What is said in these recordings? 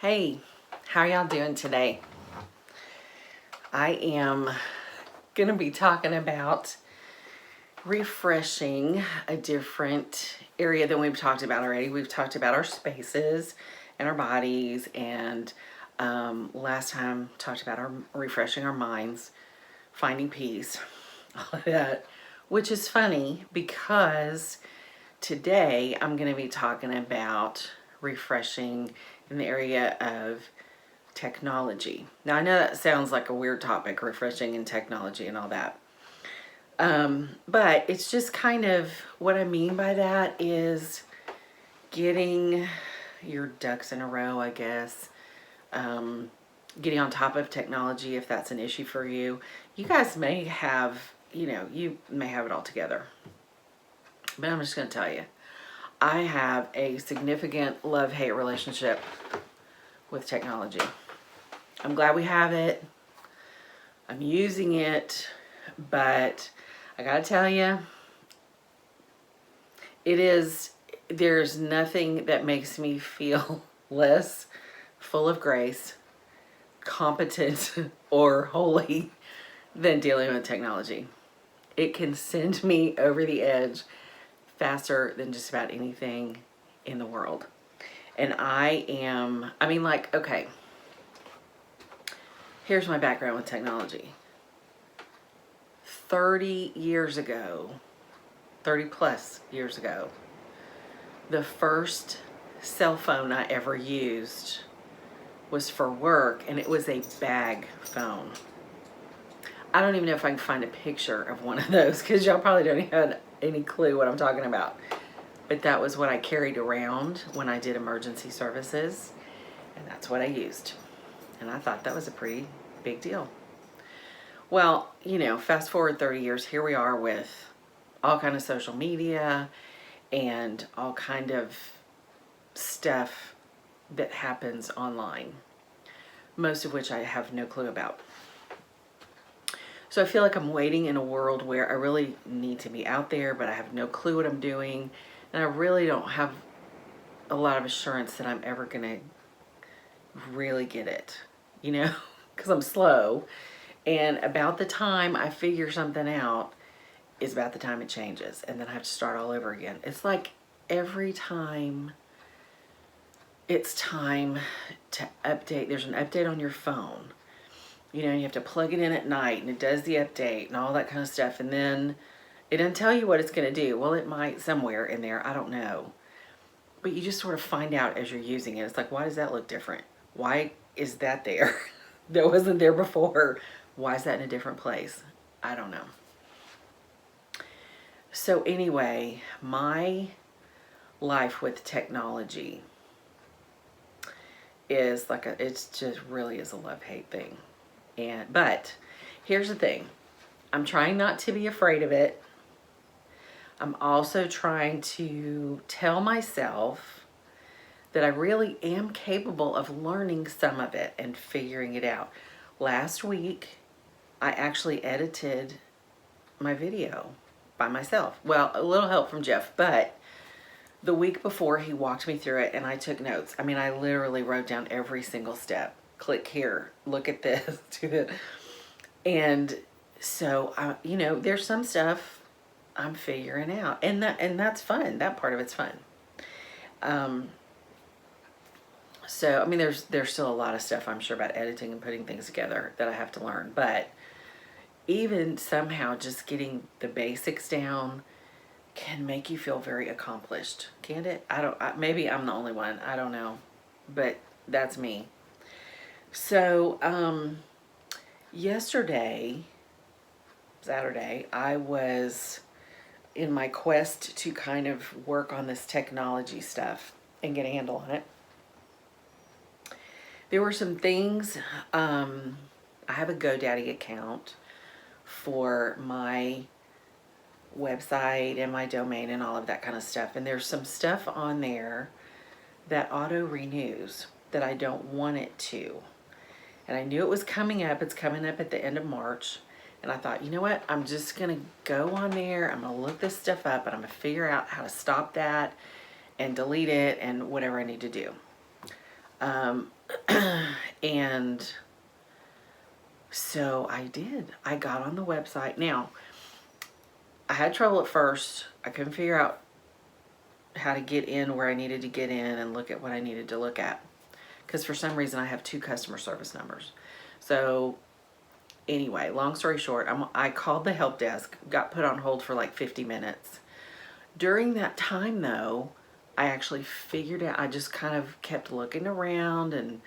Hey, how y'all doing today? I am going to be talking about refreshing a different area than we've talked about already. We've talked about our spaces and our bodies, and last time talked about our refreshing our minds, finding peace, all of that, which is funny because today I'm going to be talking about refreshing in the area of technology. Now, I know that sounds like a weird topic, refreshing in technology and all that. But it's just kind of what I mean by that is getting your ducks in a row, I guess. Getting on top of technology if that's an issue for you. You guys may have, you may have it all together. But I'm just going to tell you, I have a significant love-hate relationship with technology. I'm glad we have it. I'm using it, but I gotta tell you, there's nothing that makes me feel less full of grace, competent, or holy than dealing with technology. It can send me over the edge faster than just about anything in the world. And okay, here's my background with technology. 30 years ago, 30 plus years ago, the first cell phone I ever used was for work, and it was a bag phone. I don't even know if I can find a picture of one of those because y'all probably don't have any clue what I'm talking about. But that was what I carried around when I did emergency services, and that's what I used. And I thought that was a pretty big deal. Well, fast forward 30 years, here we are with all kind of social media and all kind of stuff that happens online, most of which I have no clue about. So I feel like I'm waiting in a world where I really need to be out there, but I have no clue what I'm doing, and I really don't have a lot of assurance that I'm ever going to really get it, because I'm slow. And about the time I figure something out is about the time it changes. And then I have to start all over again. It's like every time it's time to update, there's an update on your phone. And you have to plug it in at night and it does the update and all that kind of stuff. And then it doesn't tell you what it's going to do. Well, it might somewhere in there. I don't know. But you just sort of find out as you're using it. It's like, why does that look different? Why is that there? That wasn't there before. Why is that in a different place? I don't know. So anyway, my life with technology is it's just really is a love-hate thing. But here's the thing. I'm trying not to be afraid of it. I'm also trying to tell myself that I really am capable of learning some of it and figuring it out. Last week, I actually edited my video by myself. Well, a little help from Jeff, but the week before he walked me through it and I took notes. I mean, I literally wrote down every single step. Click here, look at this, do that. And so, there's some stuff I'm figuring out, and that's fun. That part of it's fun. So, I mean, there's still a lot of stuff I'm sure about editing and putting things together that I have to learn, but even somehow just getting the basics down can make you feel very accomplished, can't it? Maybe I'm the only one, I don't know, but that's me. So, Saturday, I was in my quest to kind of work on this technology stuff and get a handle on it. There were some things, I have a GoDaddy account for my website and my domain and all of that kind of stuff. And there's some stuff on there that auto renews that I don't want it to. And I knew it was coming up. It's coming up at the end of March. And I thought, you know what? I'm just going to go on there. I'm going to look this stuff up and I'm going to figure out how to stop that and delete it and whatever I need to do. Um, and so I did. I got on the website. Now, I had trouble at first. I couldn't figure out how to get in where I needed to get in and look at what I needed to look at. Because for some reason I have 2 customer service numbers. So anyway, long story short, I called the help desk, got put on hold for like 50 minutes. During that time though, I actually figured out, I just kind of kept looking around and,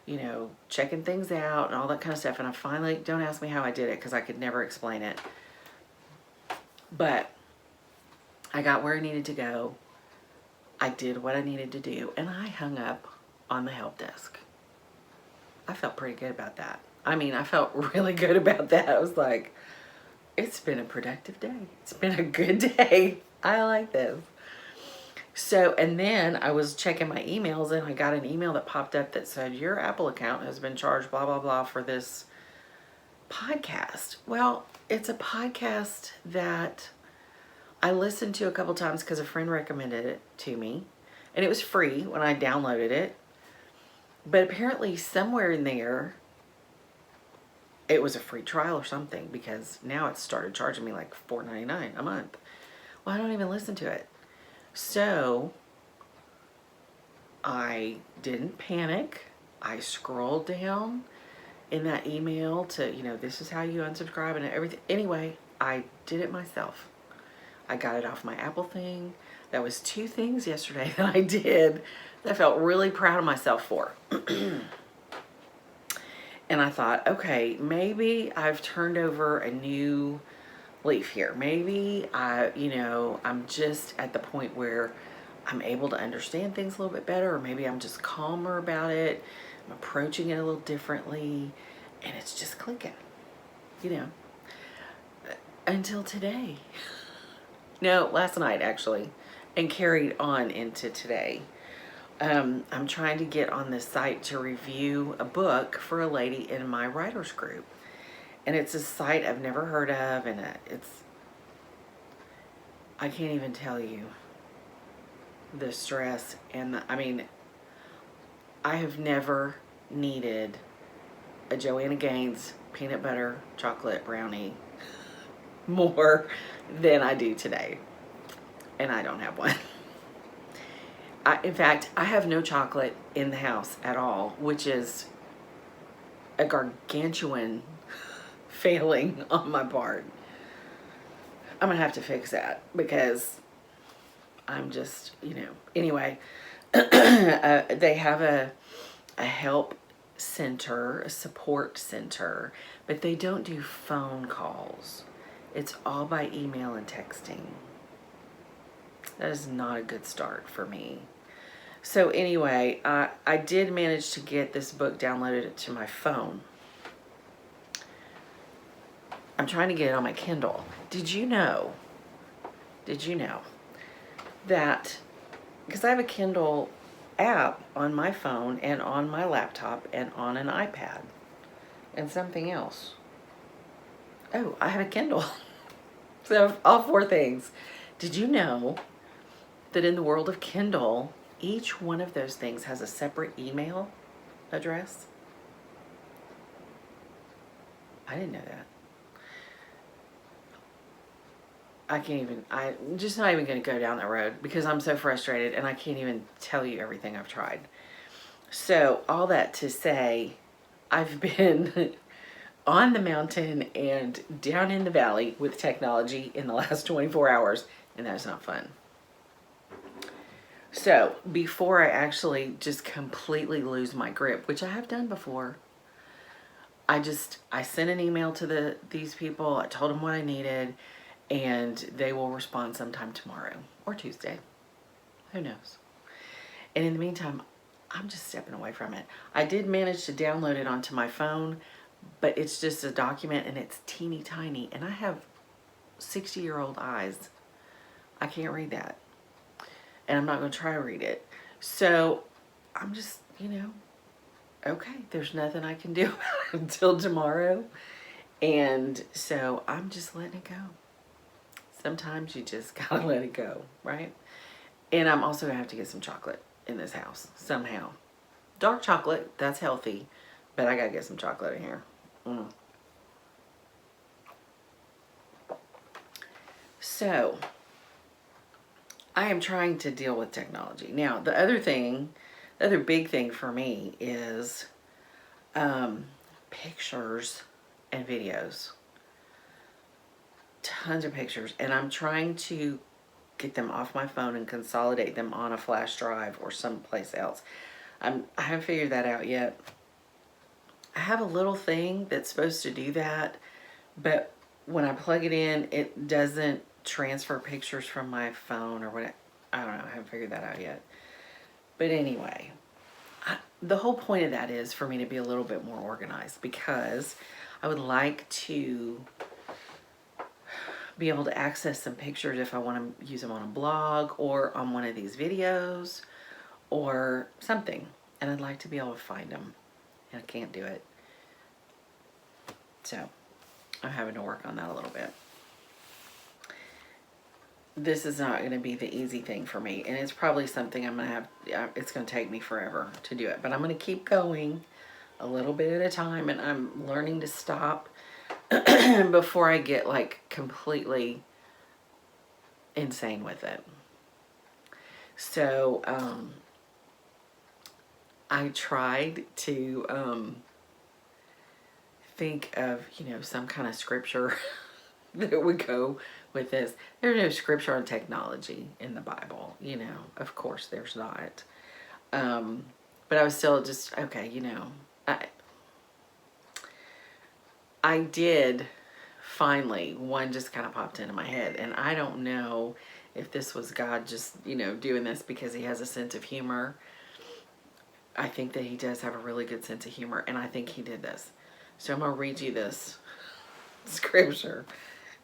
you know, checking things out and all that kind of stuff. And I finally, don't ask me how I did it because I could never explain it. But I got where I needed to go. I did what I needed to do, and I hung up on the help desk. I felt pretty good about that. I mean, I felt really good about that. I was like, it's been a productive day. It's been a good day. I like this. So, and then I was checking my emails and I got an email that popped up that said, your Apple account has been charged blah, blah, blah for this podcast. Well, it's a podcast that I listened to a couple times because a friend recommended it to me. And it was free when I downloaded it. But apparently somewhere in there, it was a free trial or something, because now it's started charging me like $4.99 a month. Well, I don't even listen to it. So I didn't panic. I scrolled down in that email to, you know, this is how you unsubscribe and everything. Anyway, I did it myself. I got it off my Apple thing. That was 2 things yesterday that I did that I felt really proud of myself for. And I thought, okay, maybe I've turned over a new leaf here. Maybe I'm just at the point where I'm able to understand things a little bit better, or maybe I'm just calmer about it. I'm approaching it a little differently, and it's just clicking, until today. No, last night actually, and carried on into today. I'm trying to get on this site to review a book for a lady in my writers group. And it's a site I've never heard of, and I can't even tell you the stress and I have never needed a Joanna Gaines peanut butter chocolate brownie more than I do today. And I don't have one. In fact, I have no chocolate in the house at all, which is a gargantuan failing on my part. I'm gonna have to fix that because I'm just, anyway, they have a help center, a support center, but they don't do phone calls. It's all by email and texting. That is not a good start for me. So anyway, I did manage to get this book downloaded to my phone. I'm trying to get it on my Kindle. Did you know that, because I have a Kindle app on my phone and on my laptop and on an iPad and something else. Oh, I have a Kindle. So all 4 things. Did you know that in the world of Kindle, each one of those things has a separate email address? I didn't know that. I'm just not even going to go down that road because I'm so frustrated and I can't even tell you everything I've tried. So all that to say, I've been on the mountain and down in the valley with technology in the last 24 hours, and that's not fun. So before I actually just completely lose my grip, which I have done before, I sent an email to these people. I told them what I needed, and they will respond sometime tomorrow or Tuesday. Who knows? And in the meantime, I'm just stepping away from it. I did manage to download it onto my phone, but it's just a document and it's teeny tiny, and I have 60-year-old eyes. I can't read that. And I'm not going to try to read it. So I'm just, okay, there's nothing I can do until tomorrow. And so I'm just letting it go. Sometimes you just gotta let it go, right? And I'm also gonna have to get some chocolate in this house somehow. Dark chocolate, that's healthy. But I gotta get some chocolate in here. So, I am trying to deal with technology. Now, the other big thing for me is pictures and videos. Tons of pictures. And I'm trying to get them off my phone and consolidate them on a flash drive or someplace else. I haven't figured that out yet. I have a little thing that's supposed to do that, but when I plug it in, it doesn't transfer pictures from my phone or what. I don't know. I haven't figured that out yet. But anyway, the whole point of that is for me to be a little bit more organized, because I would like to be able to access some pictures if I want to use them on a blog or on one of these videos or something. And I'd like to be able to find them. And I can't do it. So I'm having to work on that a little bit. This is not going to be the easy thing for me. And it's probably something I'm going to have, it's going to take me forever to do it. But I'm going to keep going a little bit at a time. And I'm learning to stop before I get like completely insane with it. So, I tried to think of, some kind of scripture that would go with this. There's no scripture on technology in the Bible, of course there's not. But I was still just, okay, I did finally, one just kind of popped into my head, and I don't know if this was God just, doing this because he has a sense of humor. I think that he does have a really good sense of humor, and I think he did this. So I'm going to read you this scripture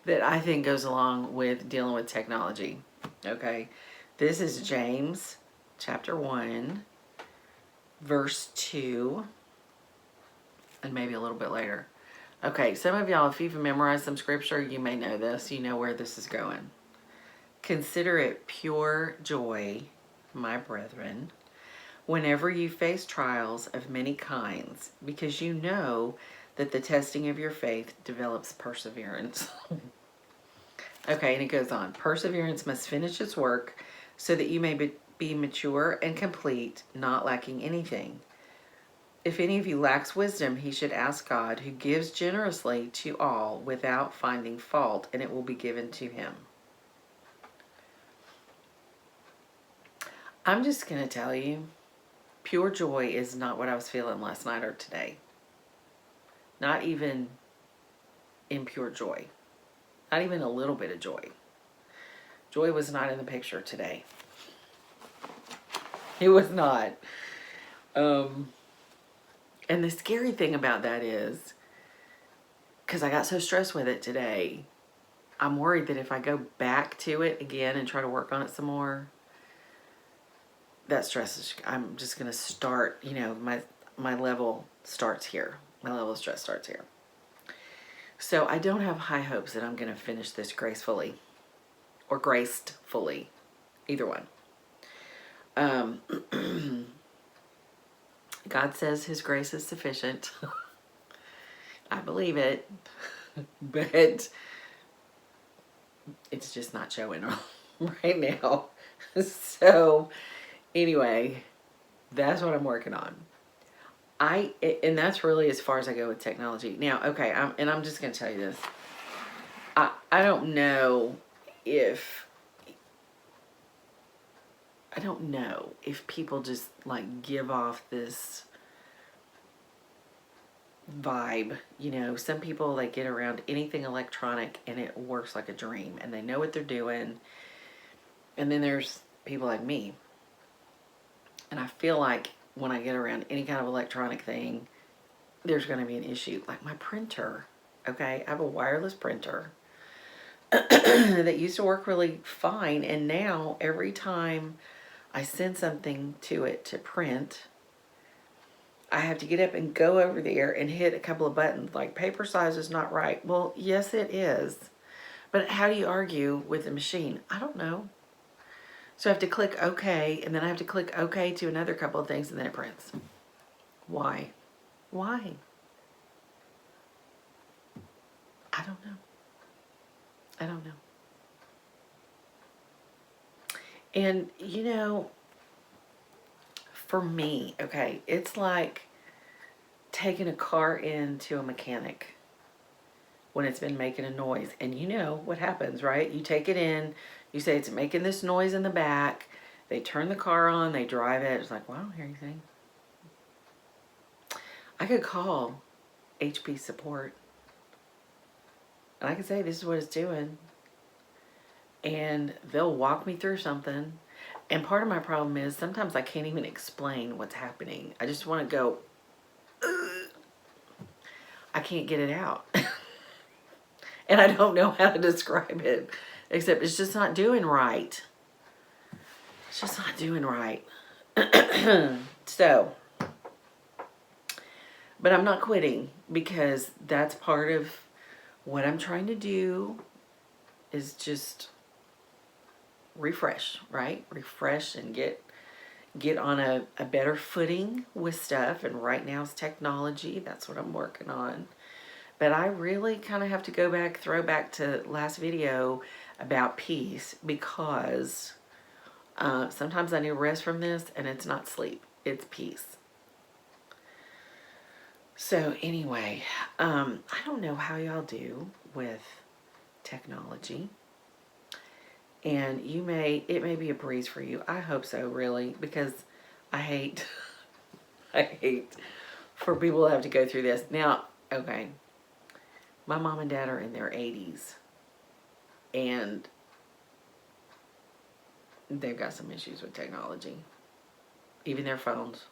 that I think goes along with dealing with technology. Okay? This is James chapter 1, verse 2, and maybe a little bit later. Okay, some of y'all, if you've memorized some scripture, you may know this. You know where this is going. Consider it pure joy, my brethren, whenever you face trials of many kinds, because you know that the testing of your faith develops perseverance. Okay, and it goes on. Perseverance must finish its work so that you may be mature and complete, not lacking anything. If any of you lacks wisdom, he should ask God, who gives generously to all without finding fault, and it will be given to him. I'm just going to tell you, pure joy is not what I was feeling last night or today. Not even in pure joy. Not even a little bit of joy. Joy was not in the picture today. It was not. And the scary thing about that is, because I got so stressed with it today, I'm worried that if I go back to it again and try to work on it some more, that stress is, I'm just going to start, my level starts here. My level of stress starts here. So I don't have high hopes that I'm going to finish this gracefully or graced fully. Either one. God says his grace is sufficient. I believe it. But it's just not showing right now. So anyway, that's what I'm working on. And that's really as far as I go with technology. Now, okay, I'm just going to tell you this. I don't know if people just like give off this vibe. Some people, they get around anything electronic and it works like a dream and they know what they're doing. And then there's people like me. And I feel like when I get around any kind of electronic thing, there's going to be an issue. Like my printer, okay? I have a wireless printer that used to work really fine. And now every time I send something to it to print, I have to get up and go over there and hit a couple of buttons like paper size is not right. Well, yes, it is. But how do you argue with the machine? I don't know. So I have to click OK, and then I have to click OK to another couple of things, and then it prints. Why? Why? I don't know. I don't know. And, you know, for me, okay, it's like taking a car into a mechanic when it's been making a noise. And you know what happens, right? You take it in, you say it's making this noise in the back. They turn the car on, they drive it. It's like, well, I don't hear anything. I could call HP support and I could say, this is what it's doing. And they'll walk me through something. And part of my problem is sometimes I can't even explain what's happening. I just want to go, ugh. I can't get it out. And I don't know how to describe it, except it's just not doing right. It's just not doing right. So, but I'm not quitting, because that's part of what I'm trying to do, is just refresh, right? Refresh and get on a better footing with stuff. And right now it's technology. That's what I'm working on. But I really kind of have to go back, throw back to last video about peace, because sometimes I need rest from this, and it's not sleep, it's peace. So anyway, I don't know how y'all do with technology. And it may be a breeze for you. I hope so, really, because I hate, I hate for people to have to go through this. Now, okay, my mom and dad are in their 80s, and they've got some issues with technology, even their phones.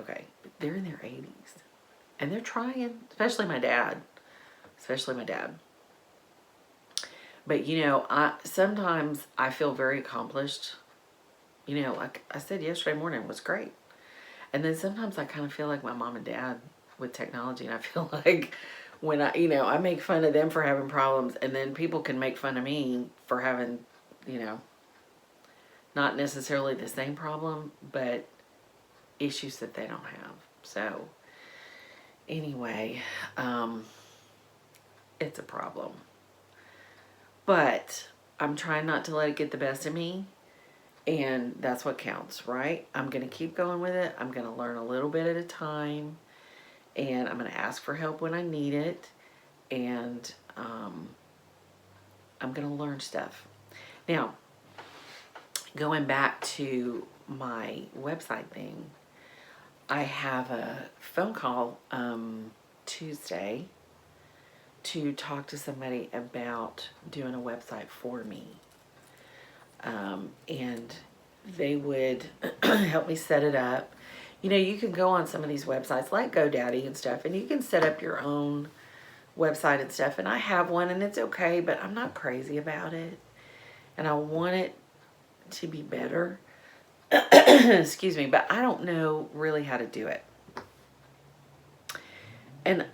Okay, but they're in their 80s, and they're trying, especially my dad. But, you know, sometimes I feel very accomplished. You know, like I said yesterday morning was great. And then sometimes I kind of feel like my mom and dad with technology. And I feel like when I make fun of them for having problems, and then people can make fun of me for having, you know, not necessarily the same problem, but issues that they don't have. So anyway, it's a problem. But I'm trying not to let it get the best of me. And that's what counts, right? I'm going to keep going with it. I'm going to learn a little bit at a time. And I'm going to ask for help when I need it. And I'm going to learn stuff. Now, going back to my website thing, I have a phone call Tuesday to talk to somebody about doing a website for me. And they would help me set it up. You know, you can go on some of these websites like GoDaddy and stuff, and you can set up your own website and stuff. And I have one, and it's okay, but I'm not crazy about it. And I want it to be better. Excuse me, but I don't know really how to do it. And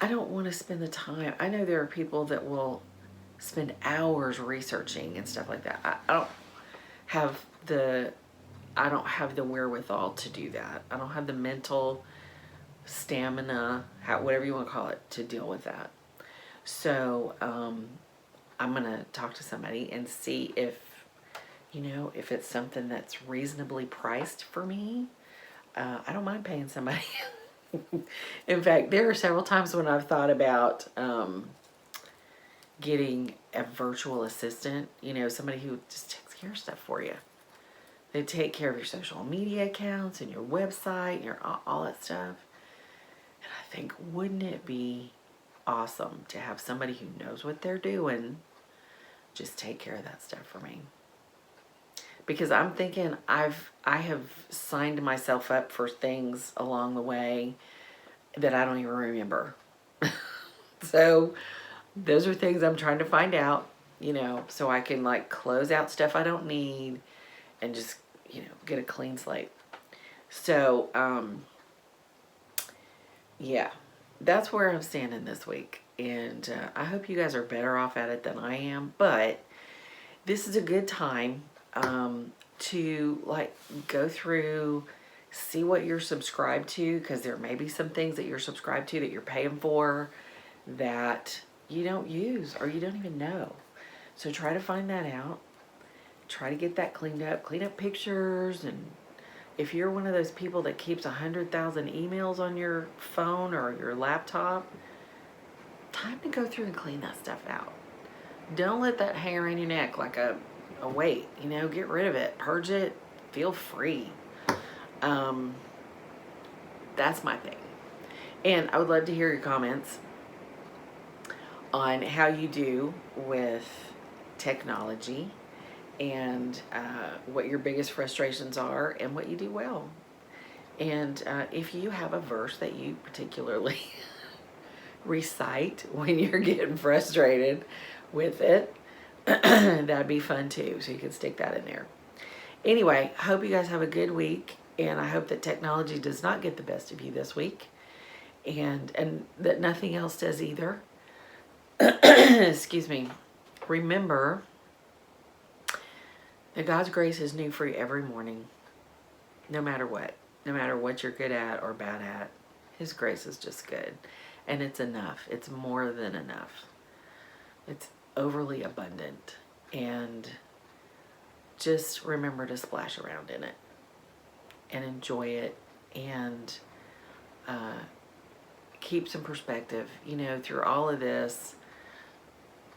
I don't want to spend the time. I know there are people that will spend hours researching and stuff like that. I don't have the wherewithal to do that. I don't have the mental stamina, whatever you want to call it, to deal with that. So I'm going to talk to somebody and see if it's something that's reasonably priced for me. I don't mind paying somebody. In fact, there are several times when I've thought about getting a virtual assistant, somebody who just takes care of stuff for you. They take care of your social media accounts and your website and all that stuff. And I think, wouldn't it be awesome to have somebody who knows what they're doing just take care of that stuff for me? Because I'm thinking I have signed myself up for things along the way that I don't even remember. So those are things I'm trying to find out, so I can close out stuff I don't need and just, get a clean slate. So, yeah, that's where I'm standing this week. And I hope you guys are better off at it than I am. But this is a good time to go through, see what you're subscribed to, because there may be some things that you're subscribed to that you're paying for that you don't use or you don't even know. So try to find that out. Try to get that cleaned up. Clean up pictures. And if you're one of those people that keeps 100,000 emails on your phone or your laptop, time to go through and clean that stuff out. Don't let that hang around your neck like a weight. You know, get rid of it. Purge it. Feel free. That's my thing. And I would love to hear your comments on how you do with technology and what your biggest frustrations are and what you do well. And if you have a verse that you particularly recite when you're getting frustrated with it, that'd be fun too. So you can stick that in there. Anyway, I hope you guys have a good week, and I hope that technology does not get the best of you this week, and that nothing else does either. Excuse me. Remember that God's grace is new for you every morning, no matter what. No matter what you're good at or bad at, His grace is just good. And it's enough. It's more than enough. It's overly abundant. And just remember to splash around in it and enjoy it, and keep some perspective. You know, through all of this,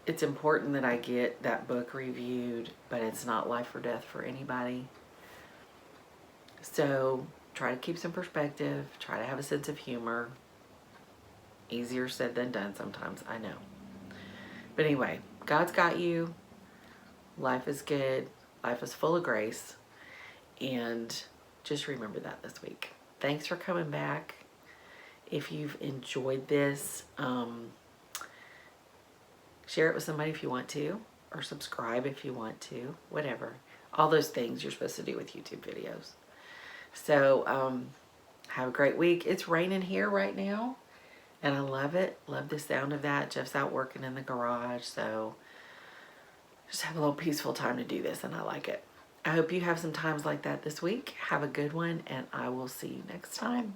it's important that I get that book reviewed, but it's not life or death for anybody. So try to keep some perspective. Try to have a sense of humor. Easier said than done sometimes, I know. But anyway, God's got you. Life is good. Life is full of grace. And just remember that this week. Thanks for coming back. If you've enjoyed this, share it with somebody if you want to, or subscribe if you want to, whatever. All those things you're supposed to do with YouTube videos. So have a great week. It's raining here right now, and I love it. Love the sound of that. Jeff's out working in the garage, so just have a little peaceful time to do this, and I like it. I hope you have some times like that this week. Have a good one, and I will see you next time.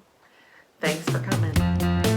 Thanks for coming.